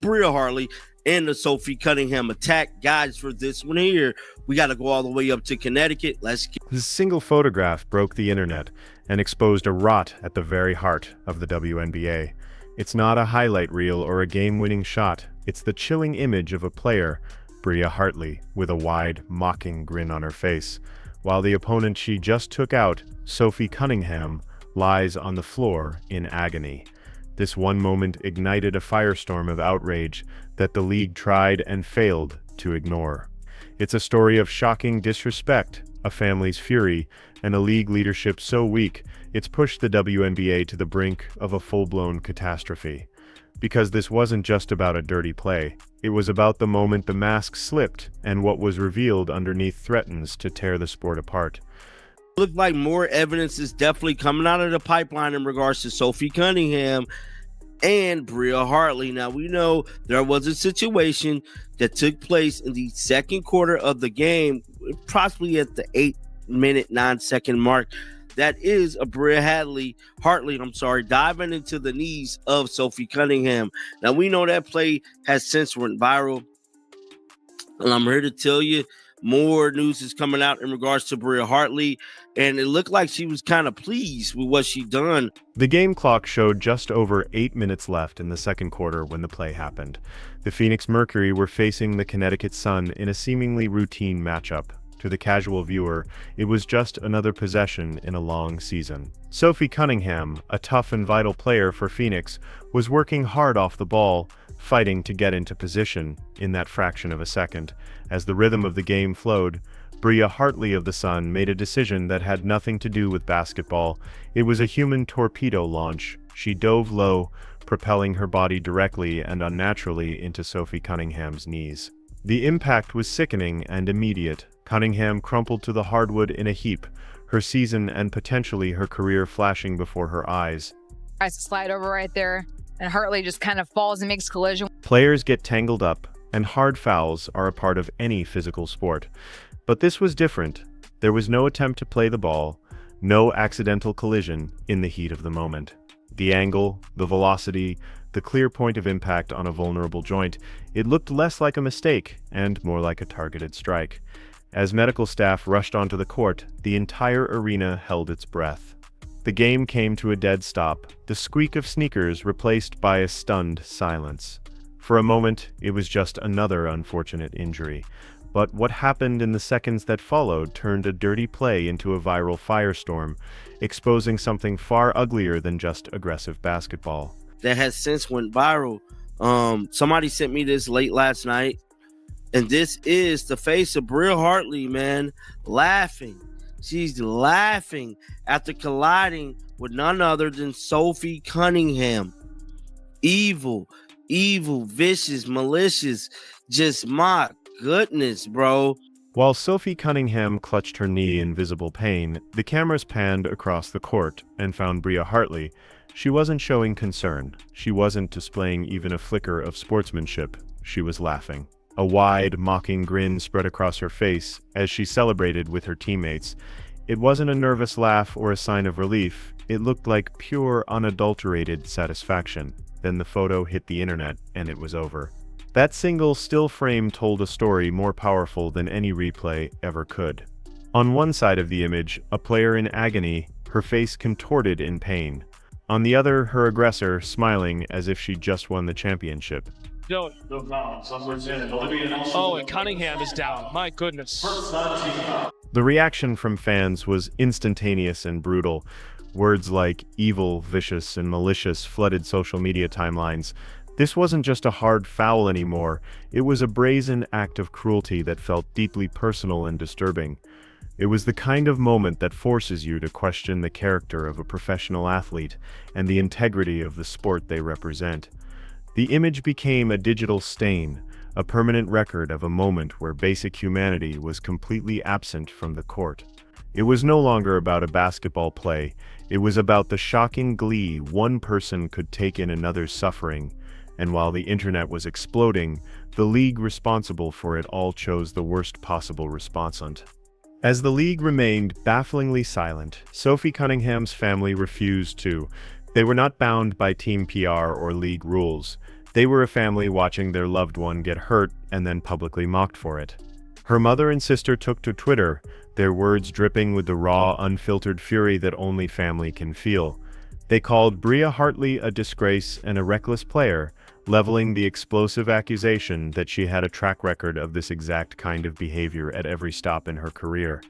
Bria Hartley and the Sophie Cunningham attack. Guys, for this one here, we got to go all the way up to Connecticut. Let's get This single photograph broke the internet and exposed a rot at the very heart of the WNBA. It's not a highlight reel or a game-winning shot. It's the chilling image of a player, Bria Hartley, with a wide, mocking grin on her face, while the opponent she just took out, Sophie Cunningham, lies on the floor in agony. This one moment ignited a firestorm of outrage that the league tried and failed to ignore. It's a story of shocking disrespect, a family's fury, and a league leadership so weak it's pushed the WNBA to the brink of a full-blown catastrophe. Because this wasn't just about a dirty play, it was about the moment the mask slipped and what was revealed underneath threatens to tear the sport apart. look like more evidence is definitely coming out of the pipeline in regards to Sophie Cunningham and Bria Hartley. Now, we know there was a situation that took place in the second quarter of the game, possibly at the 8-minute, 9-second mark. That is a Bria Hartley, diving into the knees of Sophie Cunningham. Now, we know that play has since went viral, and I'm here to tell you more news is coming out in regards to Bria Hartley, and it looked like she was kind of pleased with what she done. The game clock showed just over 8 minutes left in the second quarter when the play happened. The Phoenix Mercury were facing the Connecticut Sun in a seemingly routine matchup. To the casual viewer, it was just another possession in a long season. Sophie Cunningham, a tough and vital player for Phoenix, was working hard off the ball, fighting to get into position in that fraction of a second. As the rhythm of the game flowed, Bria Hartley of the Sun made a decision that had nothing to do with basketball. It was a human torpedo launch. She dove low, propelling her body directly and unnaturally into Sophie Cunningham's knees. The impact was sickening and immediate. Cunningham crumpled to the hardwood in a heap, her season and potentially her career flashing before her eyes. Tries to slide over right there, and Hartley just kind of falls and makes collision. Players get tangled up, and hard fouls are a part of any physical sport. But this was different. There was no attempt to play the ball, no accidental collision in the heat of the moment. The angle, the velocity, the clear point of impact on a vulnerable joint, it looked less like a mistake and more like a targeted strike. As medical staff rushed onto the court, the entire arena held its breath. The game came to a dead stop, the squeak of sneakers replaced by a stunned silence. For a moment, it was just another unfortunate injury. But what happened in the seconds that followed turned a dirty play into a viral firestorm, exposing something far uglier than just aggressive basketball. That has since went viral. Somebody sent me this late last night, and this is the face of Bria Hartley, man, laughing. She's laughing after colliding with none other than Sophie Cunningham. Evil, vicious, malicious. Just my goodness, bro. While Sophie Cunningham clutched her knee in visible pain, the cameras panned across the court and found Bria Hartley. She wasn't showing concern. She wasn't displaying even a flicker of sportsmanship. She was laughing. A wide, mocking grin spread across her face as she celebrated with her teammates. It wasn't a nervous laugh or a sign of relief. It looked like pure, unadulterated satisfaction. Then the photo hit the internet, and it was over. That single still frame told a story more powerful than any replay ever could. On one side of the image, a player in agony, her face contorted in pain. On the other, her aggressor, smiling as if she just won the championship. Oh, and Cunningham is down. My goodness. The reaction from fans was instantaneous and brutal. Words like evil, vicious, and malicious flooded social media timelines. This wasn't just a hard foul anymore. It was a brazen act of cruelty that felt deeply personal and disturbing. It was the kind of moment that forces you to question the character of a professional athlete and the integrity of the sport they represent. The image became a digital stain, a permanent record of a moment where basic humanity was completely absent from the court. It was no longer about a basketball play. It was about the shocking glee one person could take in another's suffering. And while the internet was exploding, the league responsible for it all chose the worst possible respondent. As the league remained bafflingly silent, Sophie Cunningham's family refused to. They were not bound by team PR or league rules. They were a family watching their loved one get hurt and then publicly mocked for it. Her mother and sister took to Twitter, their words dripping with the raw, unfiltered fury that only family can feel. They called Bria Hartley a disgrace and a reckless player, leveling the explosive accusation that she had a track record of this exact kind of behavior at every stop in her career.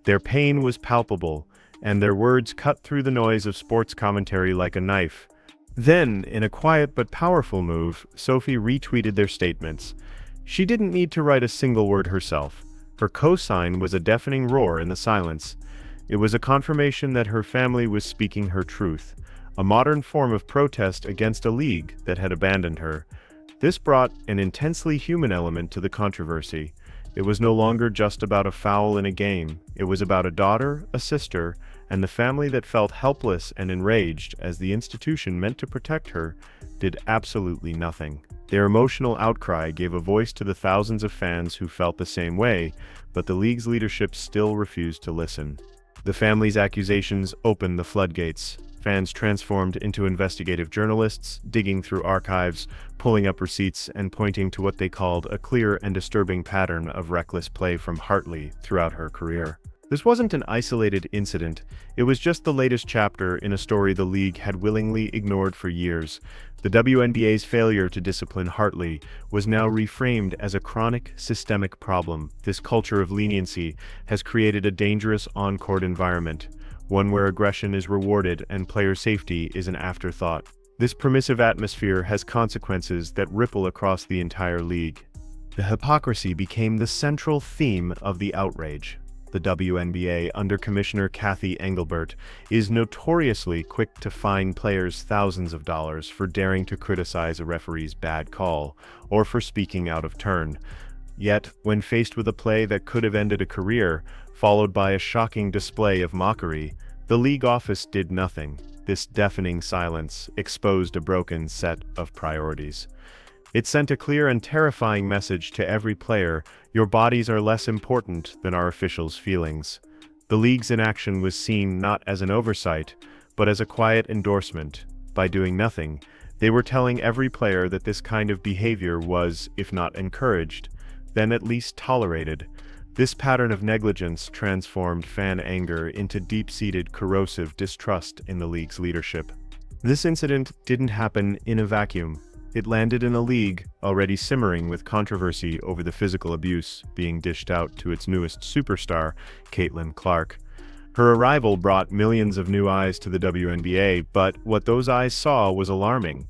Their pain was palpable, and their words cut through the noise of sports commentary like a knife. Then, in a quiet but powerful move, Sophie retweeted their statements. She didn't need to write a single word herself. Her cosign was a deafening roar in the silence. It was a confirmation that her family was speaking her truth, a modern form of protest against a league that had abandoned her. This brought an intensely human element to the controversy. It was no longer just about a foul in a game. It was about a daughter, a sister, and the family that felt helpless and enraged as the institution meant to protect her did absolutely nothing. Their emotional outcry gave a voice to the thousands of fans who felt the same way, but the league's leadership still refused to listen. The family's accusations opened the floodgates. Fans transformed into investigative journalists, digging through archives, pulling up receipts, and pointing to what they called a clear and disturbing pattern of reckless play from Hartley throughout her career. This wasn't an isolated incident. It was just the latest chapter in a story the league had willingly ignored for years. The WNBA's failure to discipline Hartley was now reframed as a chronic, systemic problem. This culture of leniency has created a dangerous on-court environment, one where aggression is rewarded and player safety is an afterthought. This permissive atmosphere has consequences that ripple across the entire league. The hypocrisy became the central theme of the outrage. The WNBA, under Commissioner Kathy Engelbert, is notoriously quick to fine players thousands of dollars for daring to criticize a referee's bad call or for speaking out of turn. Yet, when faced with a play that could have ended a career, followed by a shocking display of mockery, the league office did nothing. This deafening silence exposed a broken set of priorities. It sent a clear and terrifying message to every player: your bodies are less important than our officials' feelings. The league's inaction was seen not as an oversight, but as a quiet endorsement. By doing nothing, they were telling every player that this kind of behavior was, if not encouraged, then at least tolerated. This pattern of negligence transformed fan anger into deep-seated corrosive distrust in the league's leadership. This incident didn't happen in a vacuum. It landed in a league already simmering with controversy over the physical abuse being dished out to its newest superstar, Caitlin Clark. Her arrival brought millions of new eyes to the WNBA, but what those eyes saw was alarming.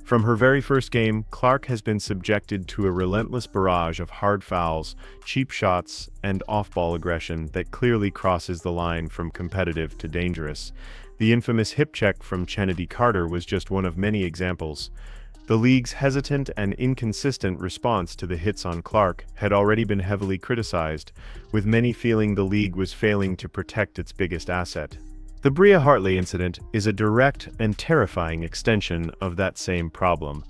From her very first game, Clark has been subjected to a relentless barrage of hard fouls, cheap shots, and off-ball aggression that clearly crosses the line from competitive to dangerous. The infamous hip check from Chennedy Carter was just one of many examples. The league's hesitant and inconsistent response to the hits on Clark had already been heavily criticized, with many feeling the league was failing to protect its biggest asset. The Bria Hartley incident is a direct and terrifying extension of that same problem.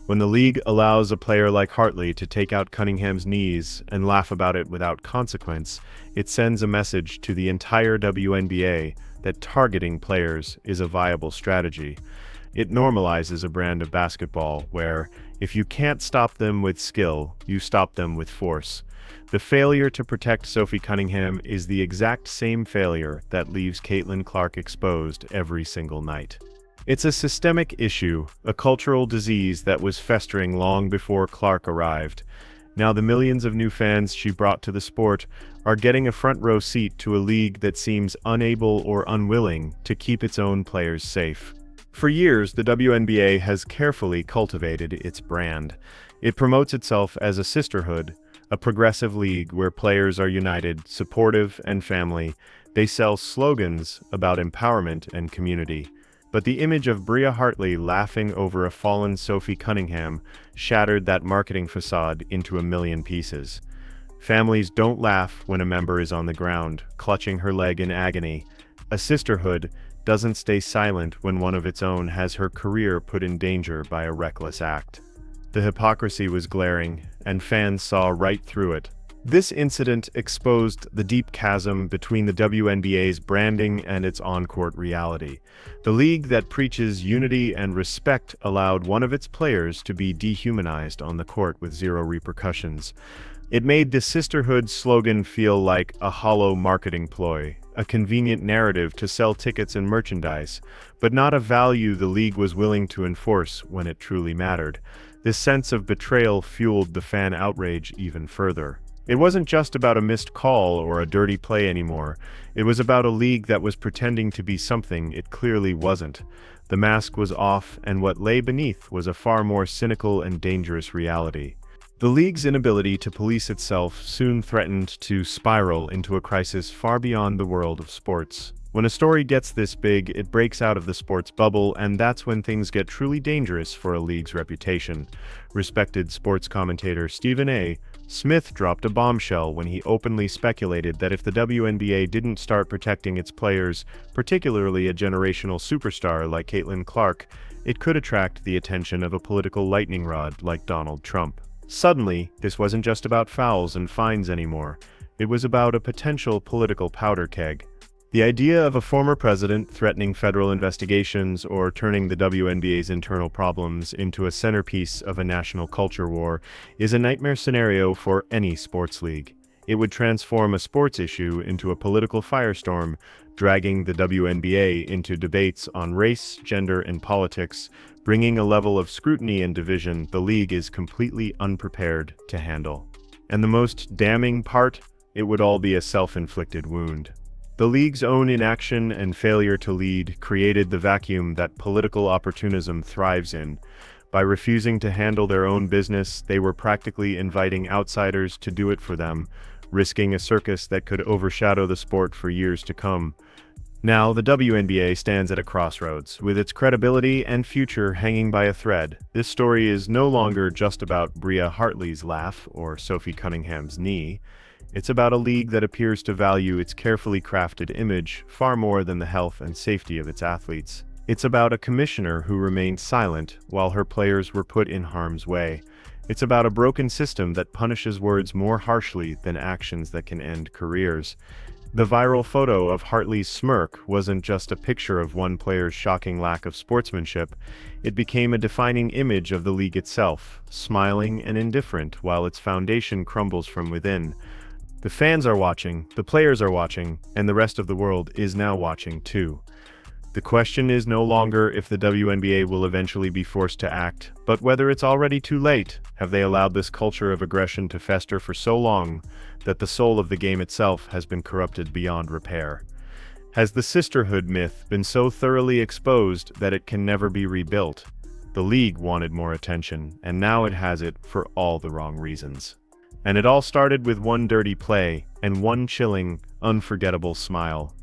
When the league allows a player like Hartley to take out Cunningham's knees and laugh about it without consequence, it sends a message to the entire WNBA that targeting players is a viable strategy. It normalizes a brand of basketball where, if you can't stop them with skill, you stop them with force. The failure to protect Sophie Cunningham is the exact same failure that leaves Caitlin Clark exposed every single night. It's a systemic issue, a cultural disease that was festering long before Clark arrived. Now the millions of new fans she brought to the sport are getting a front-row seat to a league that seems unable or unwilling to keep its own players safe. For years, the WNBA has carefully cultivated its brand. It promotes itself as a sisterhood, a progressive league where players are united, supportive, and family. They sell slogans about empowerment and community. But the image of Bria Hartley laughing over a fallen Sophie Cunningham shattered that marketing facade into a million pieces. Families don't laugh when a member is on the ground, clutching her leg in agony. A sisterhood doesn't stay silent when one of its own has her career put in danger by a reckless act. The hypocrisy was glaring, and fans saw right through it. This incident exposed the deep chasm between the WNBA's branding and its on-court reality. The league that preaches unity and respect allowed one of its players to be dehumanized on the court with zero repercussions. It made the sisterhood slogan feel like a hollow marketing ploy, a convenient narrative to sell tickets and merchandise, but not a value the league was willing to enforce when it truly mattered. This sense of betrayal fueled the fan outrage even further. It wasn't just about a missed call or a dirty play anymore. It was about a league that was pretending to be something it clearly wasn't. The mask was off, and what lay beneath was a far more cynical and dangerous reality. The league's inability to police itself soon threatened to spiral into a crisis far beyond the world of sports. When a story gets this big, it breaks out of the sports bubble, and that's when things get truly dangerous for a league's reputation. Respected sports commentator Stephen A. Smith dropped a bombshell when he openly speculated that if the WNBA didn't start protecting its players, particularly a generational superstar like Caitlin Clark, it could attract the attention of a political lightning rod like Donald Trump. Suddenly, this wasn't just about fouls and fines anymore. It was about a potential political powder keg. The idea of a former president threatening federal investigations or turning the WNBA's internal problems into a centerpiece of a national culture war is a nightmare scenario for any sports league. It would transform a sports issue into a political firestorm, dragging the WNBA into debates on race, gender, and politics, bringing a level of scrutiny and division the league is completely unprepared to handle. And the most damning part, it would all be a self-inflicted wound. The league's own inaction and failure to lead created the vacuum that political opportunism thrives in. By refusing to handle their own business, they were practically inviting outsiders to do it for them, risking a circus that could overshadow the sport for years to come. Now, the WNBA stands at a crossroads, with its credibility and future hanging by a thread. This story is no longer just about Bria Hartley's laugh or Sophie Cunningham's knee. It's about a league that appears to value its carefully crafted image far more than the health and safety of its athletes. It's about a commissioner who remained silent while her players were put in harm's way. It's about a broken system that punishes words more harshly than actions that can end careers. The viral photo of Hartley's smirk wasn't just a picture of one player's shocking lack of sportsmanship. It became a defining image of the league itself, smiling and indifferent while its foundation crumbles from within. The fans are watching, the players are watching, and the rest of the world is now watching too. The question is no longer if the WNBA will eventually be forced to act, but whether it's already too late. Have they allowed this culture of aggression to fester for so long that the soul of the game itself has been corrupted beyond repair? Has the sisterhood myth been so thoroughly exposed that it can never be rebuilt? The league wanted more attention, and now it has it for all the wrong reasons. And it all started with one dirty play and one chilling, unforgettable smile.